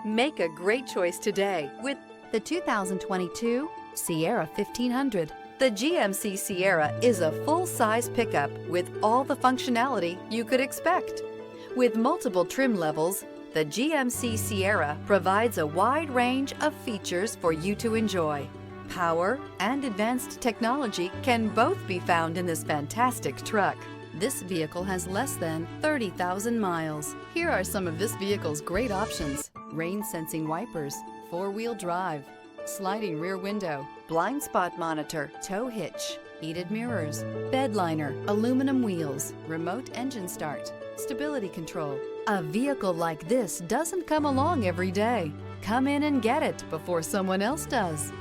Make a great choice today with the 2022 Sierra 1500. The GMC Sierra is a full-size pickup with all the functionality you could expect. With multiple trim levels, the GMC Sierra provides a wide range of features for you to enjoy. Power and advanced technology can both be found in this fantastic truck. This vehicle has less than 30,000 miles. Here are some of this vehicle's great options: rain-sensing wipers, four-wheel drive, sliding rear window, blind spot monitor, tow hitch, heated mirrors, bed liner, aluminum wheels, remote engine start, stability control. A vehicle like this doesn't come along every day. Come in and get it before someone else does.